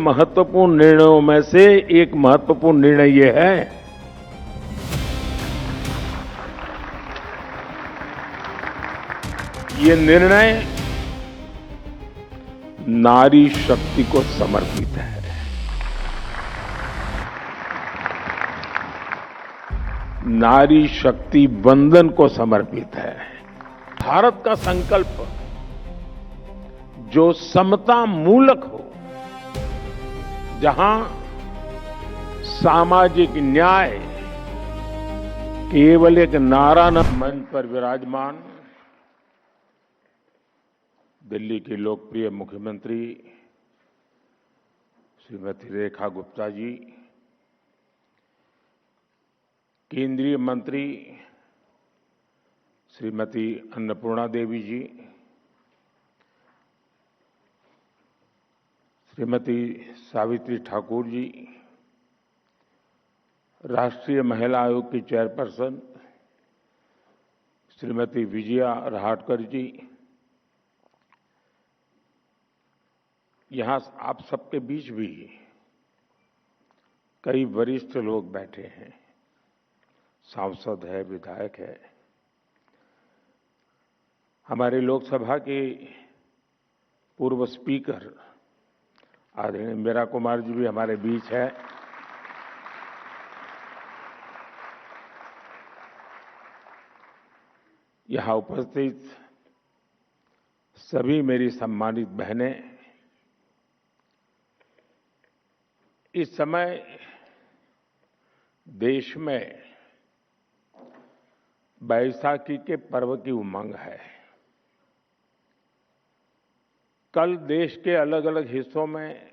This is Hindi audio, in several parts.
महत्वपूर्ण निर्णयों में से एक महत्वपूर्ण निर्णय ये है ये निर्णय नारी शक्ति को समर्पित है। नारी शक्ति वंदन को समर्पित है। भारत का संकल्प जो समता मूलक हो, जहां सामाजिक न्याय केवल एक नारा न। मंच पर विराजमान दिल्ली की लोकप्रिय मुख्यमंत्री श्रीमती रेखा गुप्ता जी, केंद्रीय मंत्री श्रीमती अन्नपूर्णा देवी जी, श्रीमती सावित्री ठाकुर जी, राष्ट्रीय महिला आयोग की चेयरपर्सन श्रीमती विजया रहाटकर जी, यहां आप सबके बीच भी कई वरिष्ठ लोग बैठे हैं, सांसद है, विधायक है, हमारे लोकसभा के पूर्व स्पीकर आदरणीय मीरा कुमार जी भी हमारे बीच है। यहां उपस्थित सभी मेरी सम्मानित बहनें, इस समय देश में बैसाखी के पर्व की उमंग है। कल देश के अलग अलग हिस्सों में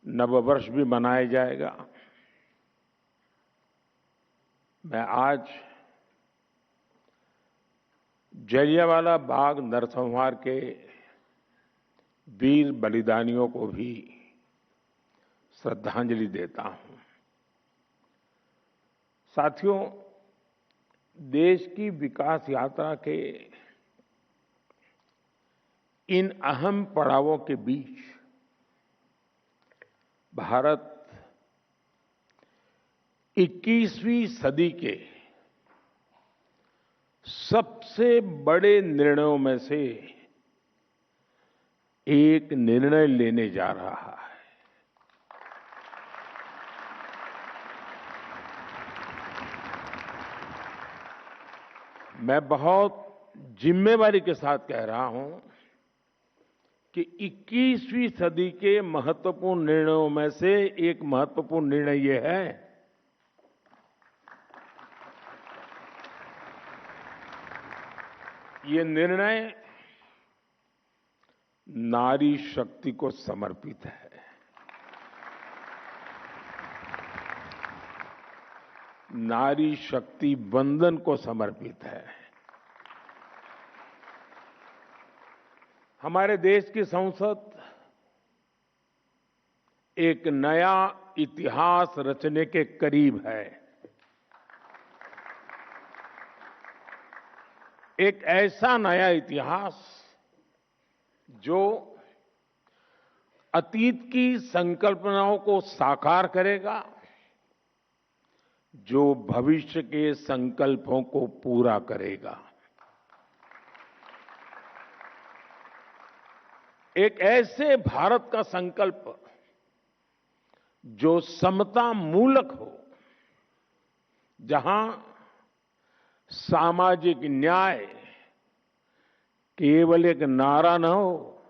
नववर्ष भी मनाया जाएगा। मैं आज जलियांवाला बाग नरसंहार के वीर बलिदानियों को भी श्रद्धांजलि देता हूं। साथियों, देश की विकास यात्रा के इन अहम पड़ावों के बीच भारत 21वीं सदी के सबसे बड़े निर्णयों में से एक निर्णय लेने जा रहा है। मैं बहुत जिम्मेवारी के साथ कह रहा हूं कि 21वीं सदी के महत्वपूर्ण निर्णयों में से एक महत्वपूर्ण निर्णय ये है ये निर्णय नारी शक्ति को समर्पित है। नारी शक्ति वंदन को समर्पित है। हमारे देश की संसद एक नया इतिहास रचने के करीब है। एक ऐसा नया इतिहास जो अतीत की संकल्पनाओं को साकार करेगा, जो भविष्य के संकल्पों को पूरा करेगा। एक ऐसे भारत का संकल्प जो समता मूलक हो, जहां सामाजिक न्याय केवल एक नारा न हो,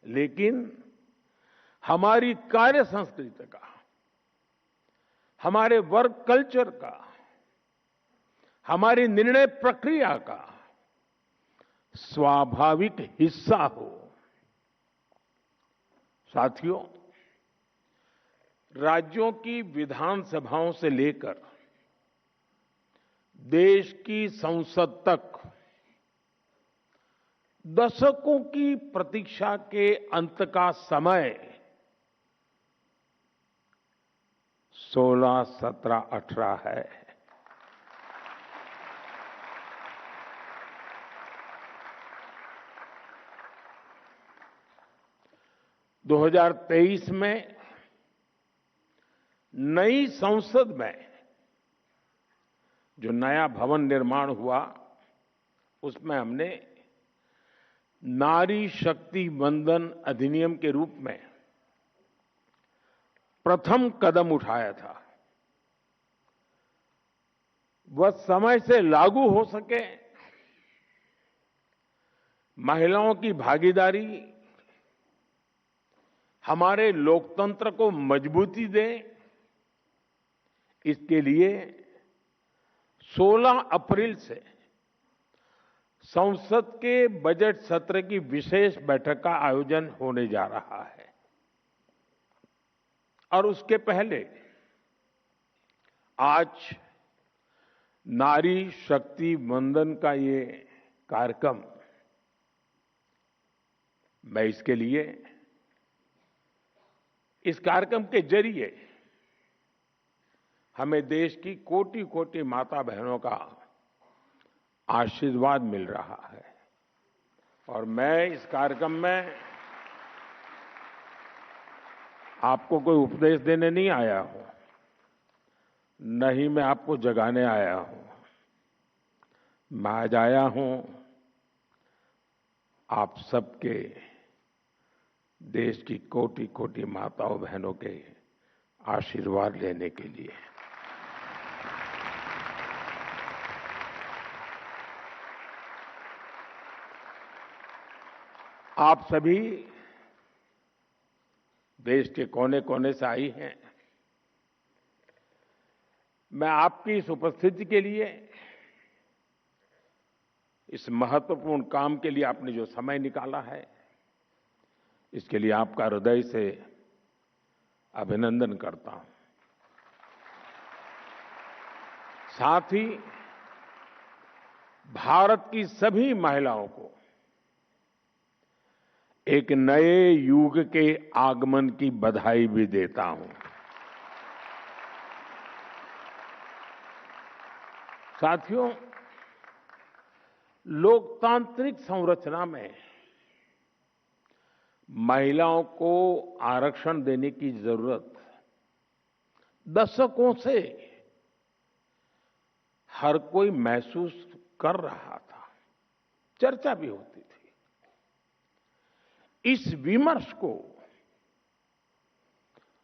लेकिन हमारी कार्य संस्कृति का, हमारे वर्क कल्चर का, हमारी निर्णय प्रक्रिया का स्वाभाविक हिस्सा हो। साथियों, राज्यों की विधानसभाओं से लेकर देश की संसद तक दशकों की प्रतीक्षा के अंत का समय 16, 17, 18 है। 2023 में नई संसद में जो नया भवन निर्माण हुआ, उसमें हमने नारी शक्ति वंदन अधिनियम के रूप में प्रथम कदम उठाया था। वह समय से लागू हो सके, महिलाओं की भागीदारी हमारे लोकतंत्र को मजबूती दे, इसके लिए 16 अप्रैल से संसद के बजट सत्र की विशेष बैठक का आयोजन होने जा रहा है। और उसके पहले आज नारी शक्ति वंदन का ये कार्यक्रम, मैं इसके लिए इस कार्यक्रम के जरिए हमें देश की कोटि कोटि माता बहनों का आशीर्वाद मिल रहा है। और मैं इस कार्यक्रम में आपको कोई उपदेश देने नहीं आया हूं, न ही मैं आपको जगाने आया हूं। मैं आज आया हूं आप सबके, देश की कोटि कोटि माताओं बहनों के आशीर्वाद लेने के लिए। आप सभी देश के कोने कोने से आई हैं। मैं आपकी इस उपस्थिति के लिए, इस महत्वपूर्ण काम के लिए आपने जो समय निकाला है, इसके लिए आपका हृदय से अभिनंदन करता हूं। साथ ही भारत की सभी महिलाओं को एक नए युग के आगमन की बधाई भी देता हूं। साथियों, लोकतांत्रिक संरचना में महिलाओं को आरक्षण देने की जरूरत दशकों से हर कोई महसूस कर रहा था, चर्चा भी होती थी। इस विमर्श को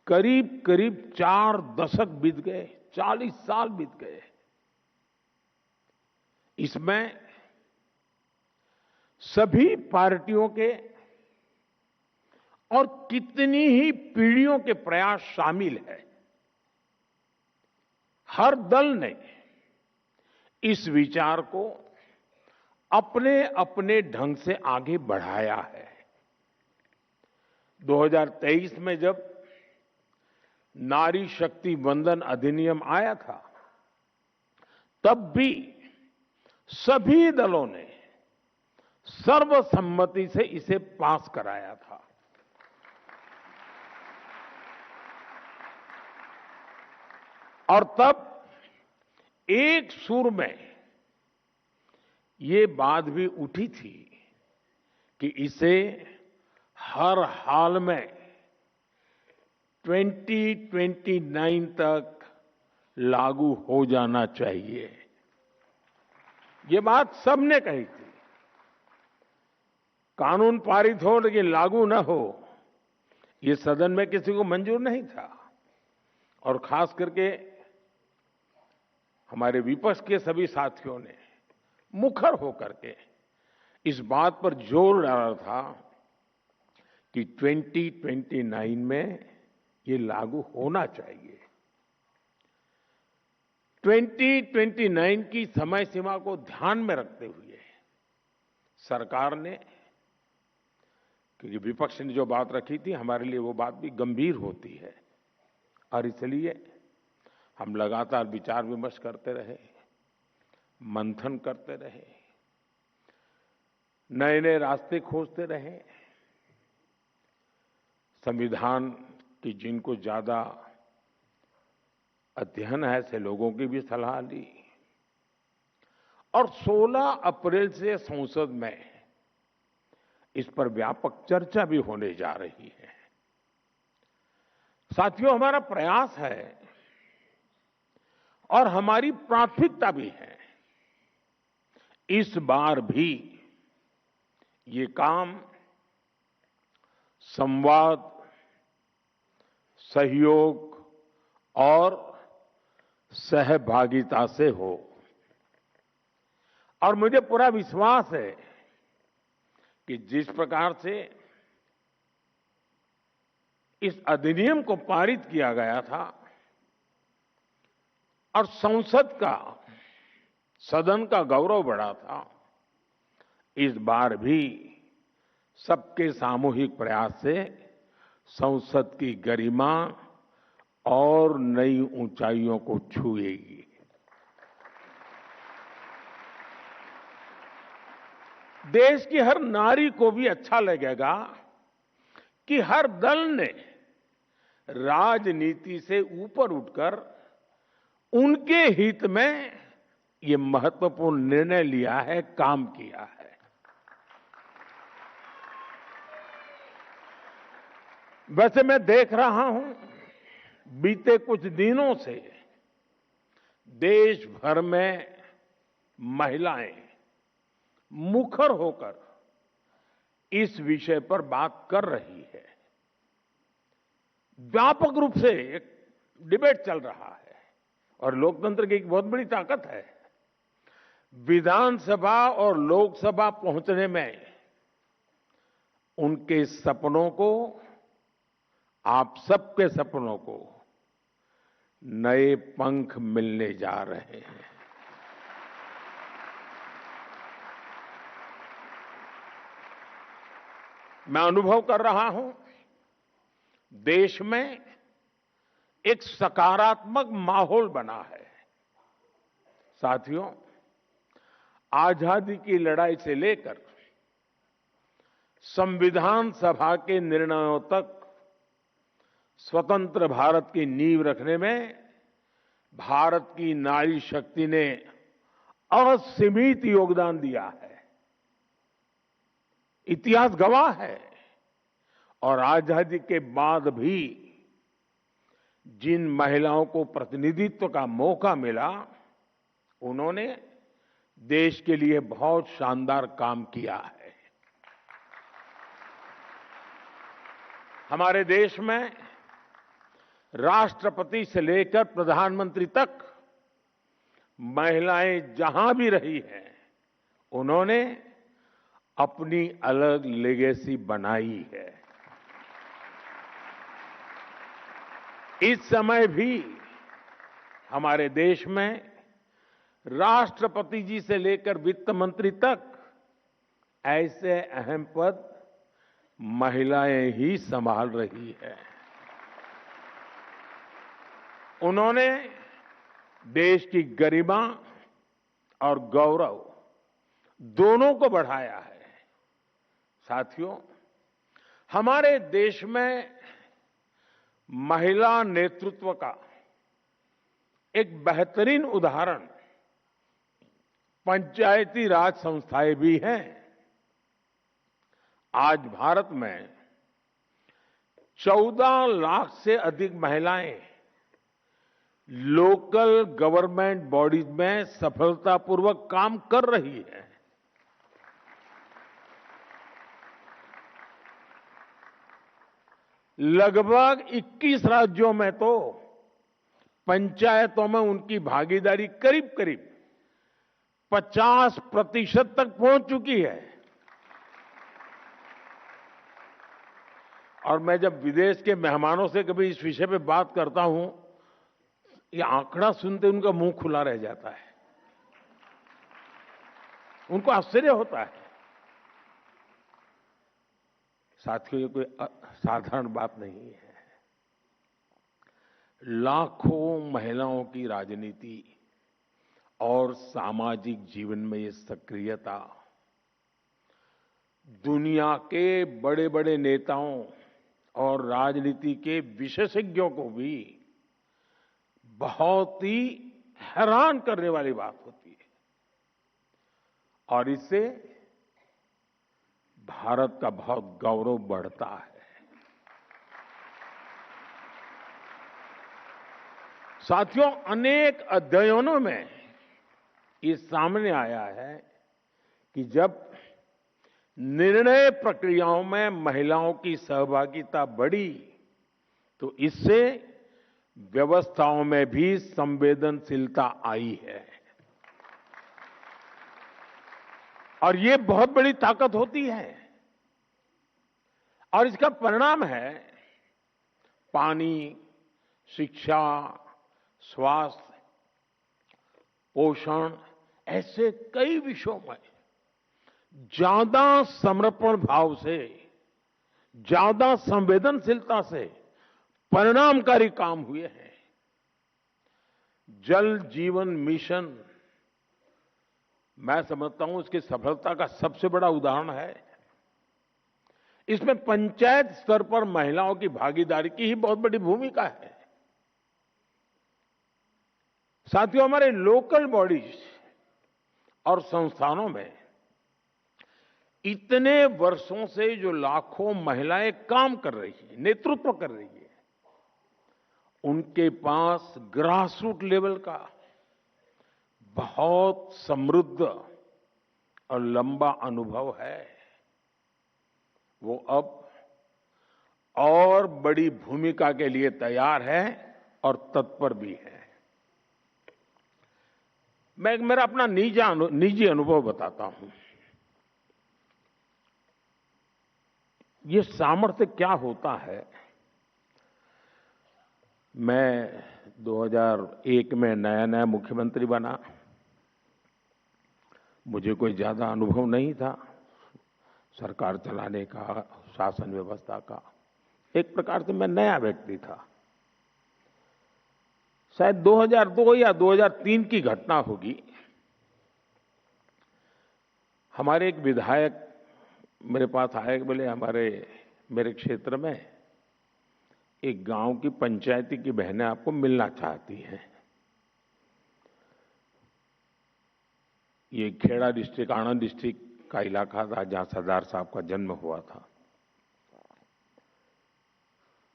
करीब करीब 4 दशक बीत गए, 40 साल बीत गए। इसमें सभी पार्टियों के और कितनी ही पीढ़ियों के प्रयास शामिल है। हर दल ने इस विचार को अपने अपने ढंग से आगे बढ़ाया है। 2023 में जब नारी शक्ति वंदन अधिनियम आया था, तब भी सभी दलों ने सर्वसम्मति से इसे पास कराया था। और तब एक सुर में ये बात भी उठी थी कि इसे हर हाल में 2029 तक लागू हो जाना चाहिए। ये बात सबने कही थी। कानून पारित हो लेकिन लागू न हो, ये सदन में किसी को मंजूर नहीं था। और खास करके हमारे विपक्ष के सभी साथियों ने मुखर होकर के इस बात पर जोर डाला था कि 2029 में ये लागू होना चाहिए। 2029 की समय सीमा को ध्यान में रखते हुए सरकार ने, क्योंकि विपक्ष ने जो बात रखी थी, हमारे लिए वो बात भी गंभीर होती है, और इसलिए हम लगातार विचार विमर्श करते रहे, मंथन करते रहे, नए नए रास्ते खोजते रहे। संविधान की जिनको ज्यादा अध्ययन है, ऐसे लोगों की भी सलाह ली। और 16 अप्रैल से संसद में इस पर व्यापक चर्चा भी होने जा रही है। साथियों, हमारा प्रयास है और हमारी प्राथमिकता भी है, इस बार भी ये काम संवाद, सहयोग और सहभागिता से हो। और मुझे पूरा विश्वास है कि जिस प्रकार से इस अधिनियम को पारित किया गया था और संसद का, सदन का गौरव बढ़ा था, इस बार भी सबके सामूहिक प्रयास से संसद की गरिमा और नई ऊंचाइयों को छुएगी। देश की हर नारी को भी अच्छा लगेगा कि हर दल ने राजनीति से ऊपर उठकर उनके हित में ये महत्वपूर्ण निर्णय लिया है, काम किया है। वैसे मैं देख रहा हूं, बीते कुछ दिनों से देश भर में महिलाएं मुखर होकर इस विषय पर बात कर रही है। व्यापक रूप से एक डिबेट चल रहा है और लोकतंत्र की एक बहुत बड़ी ताकत है। विधानसभा और लोकसभा पहुंचने में उनके सपनों को, आप सबके सपनों को नए पंख मिलने जा रहे हैं। मैं अनुभव कर रहा हूं, देश में एक सकारात्मक माहौल बना है। साथियों, आजादी की लड़ाई से लेकर संविधान सभा के निर्णयों तक स्वतंत्र भारत की नींव रखने में भारत की नारी शक्ति ने असीमित योगदान दिया है। इतिहास गवाह है। और आजादी के बाद भी जिन महिलाओं को प्रतिनिधित्व का मौका मिला, उन्होंने देश के लिए बहुत शानदार काम किया है। हमारे देश में राष्ट्रपति से लेकर प्रधानमंत्री तक महिलाएं जहां भी रही हैं, उन्होंने अपनी अलग लेगेसी बनाई है। इस समय भी हमारे देश में राष्ट्रपति जी से लेकर वित्त मंत्री तक ऐसे अहम पद महिलाएं ही संभाल रही है। उन्होंने देश की गरिमा और गौरव दोनों को बढ़ाया है। साथियों, हमारे देश में महिला नेतृत्व का एक बेहतरीन उदाहरण पंचायती राज संस्थाएं भी हैं। आज भारत में 14 लाख से अधिक महिलाएं लोकल गवर्नमेंट बॉडीज में सफलतापूर्वक काम कर रही है। लगभग 21 राज्यों में तो पंचायतों में उनकी भागीदारी करीब करीब 50% तक पहुंच चुकी है। और मैं जब विदेश के मेहमानों से कभी इस विषय पे बात करता हूं, ये आंकड़ा सुनते उनका मुंह खुला रह जाता है। उनको आश्चर्य होता है। साथियों, ये कोई साधारण बात नहीं है। लाखों महिलाओं की राजनीति और सामाजिक जीवन में ये सक्रियता दुनिया के बड़े बड़े नेताओं और राजनीति के विशेषज्ञों को भी बहुत ही हैरान करने वाली बात होती है। और इससे भारत का बहुत गौरव बढ़ता है। साथियों, अनेक अध्ययनों में ये सामने आया है कि जब निर्णय प्रक्रियाओं में महिलाओं की सहभागिता बढ़ी तो इससे व्यवस्थाओं में भी संवेदनशीलता आई है और ये बहुत बड़ी ताकत होती है। और इसका परिणाम है पानी, शिक्षा, स्वास्थ्य, पोषण, ऐसे कई विषयों में ज्यादा समर्पण भाव से, ज्यादा संवेदनशीलता से परिणामकारी काम हुए हैं। जल जीवन मिशन, मैं समझता हूं इसकी सफलता का सबसे बड़ा उदाहरण है। इसमें पंचायत स्तर पर महिलाओं की भागीदारी की ही बहुत बड़ी भूमिका है। साथियों, हमारे लोकल बॉडीज और संस्थानों में इतने वर्षों से जो लाखों महिलाएं काम कर रही हैं, नेतृत्व कर रही है, उनके पास ग्रासरूट लेवल का बहुत समृद्ध और लंबा अनुभव है। वो अब और बड़ी भूमिका के लिए तैयार है और तत्पर भी है। मैं मेरा अपना निजी अनुभव बताता हूं। ये सामर्थ्य क्या होता है। मैं 2001 में नया मुख्यमंत्री बना। मुझे कोई ज्यादा अनुभव नहीं था सरकार चलाने का, शासन व्यवस्था का। एक प्रकार से मैं नया व्यक्ति था। शायद 2002 या 2003 की घटना होगी। हमारे एक विधायक मेरे पास आए, बोले मेरे क्षेत्र में एक गांव की पंचायती की बहनें आपको मिलना चाहती हैं। ये खेड़ा डिस्ट्रिक्ट, आनंद डिस्ट्रिक्ट का इलाका था जहां सरदार साहब का जन्म हुआ था।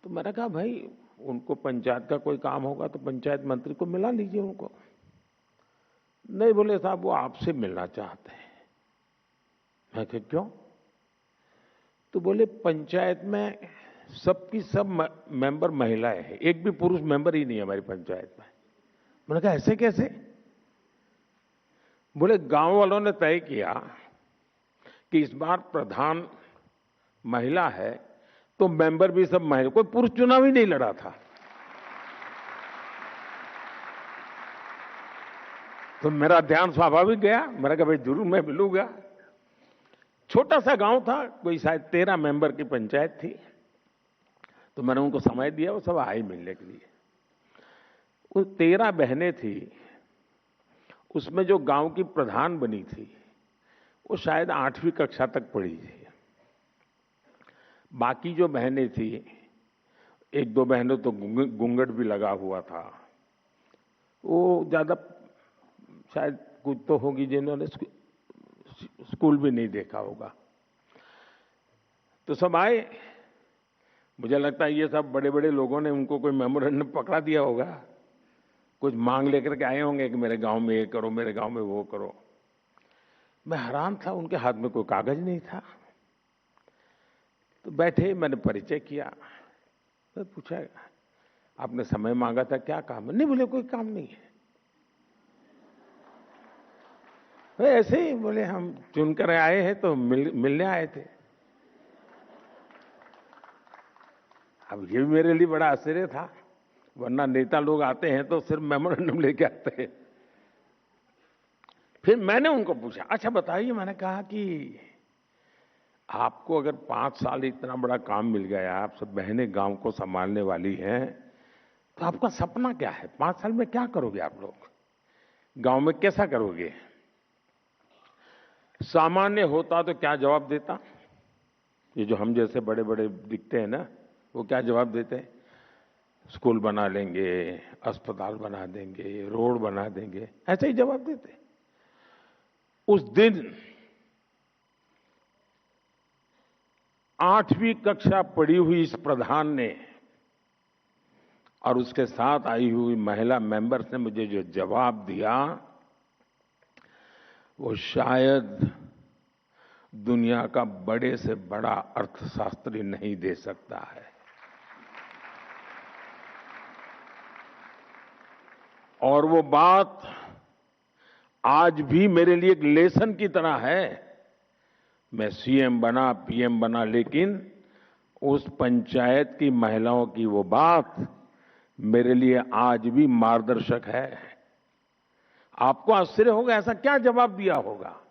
तो मैंने कहा भाई उनको पंचायत का कोई काम होगा तो पंचायत मंत्री को मिला लीजिए उनको। नहीं, बोले साहब वो आपसे मिलना चाहते हैं। मैं कहा क्यों? तो बोले पंचायत में सबकी सब मेंबर महिलाएं हैं, एक भी पुरुष मेंबर ही नहीं है हमारी पंचायत में। मैंने कहा ऐसे कैसे? बोले गांव वालों ने तय किया कि इस बार प्रधान महिला है तो मेंबर भी सब महिला, कोई पुरुष चुनाव ही नहीं लड़ा था। तो मेरा ध्यान स्वाभाविक गया। मैंने कहा भाई जरूर मैं मिलूंगा। छोटा सा गांव था, कोई शायद 13 मेंबर की पंचायत थी। तो मैंने उनको समय दिया, वो सब आई मिलने के लिए। वो 13 बहनें थी, उसमें जो गांव की प्रधान बनी थी वो शायद 8वीं कक्षा तक पढ़ी थी। बाकी जो बहनें थी, एक दो बहनों तो घूंघट भी लगा हुआ था। वो ज्यादा शायद कुछ तो होगी जिन्होंने स्कूल भी नहीं देखा होगा। तो सब आए। मुझे लगता है ये सब बड़े बड़े लोगों ने उनको कोई मेमोरेंडम पकड़ा दिया होगा, कुछ मांग लेकर के आए होंगे कि मेरे गांव में ये करो, मेरे गांव में वो करो। मैं हैरान था, उनके हाथ में कोई कागज नहीं था। तो बैठे, मैंने परिचय किया। तो पूछा आपने समय मांगा था, क्या काम है? नहीं, बोले कोई काम नहीं है। ऐसे ही बोले हम चुनकर आए हैं तो मिलने आए थे। अब ये भी मेरे लिए बड़ा आश्चर्य था, वरना नेता लोग आते हैं तो सिर्फ मेमोरेंडम लेके आते हैं। फिर मैंने उनको पूछा, अच्छा बताइए, मैंने कहा कि आपको अगर 5 साल इतना बड़ा काम मिल गया, आप सब बहनें गांव को संभालने वाली हैं, तो आपका सपना क्या है? 5 साल में क्या करोगे आप लोग? गांव में कैसा करोगे? सामान्य होता तो क्या जवाब देता? ये जो हम जैसे बड़े बड़े दिखते हैं ना, वो क्या जवाब देते हैं? स्कूल बना लेंगे, अस्पताल बना देंगे, रोड बना देंगे, ऐसे ही जवाब देते। उस दिन 8वीं कक्षा पढ़ी हुई इस प्रधान ने और उसके साथ आई हुई महिला मेंबर्स ने मुझे जो जवाब दिया, वो शायद दुनिया का बड़े से बड़ा अर्थशास्त्री नहीं दे सकता है। और वो बात आज भी मेरे लिए एक लेसन की तरह है। मैं सीएम बना, पीएम बना, लेकिन उस पंचायत की महिलाओं की वो बात मेरे लिए आज भी मार्गदर्शक है। आपको आश्चर्य होगा, ऐसा क्या जवाब दिया होगा?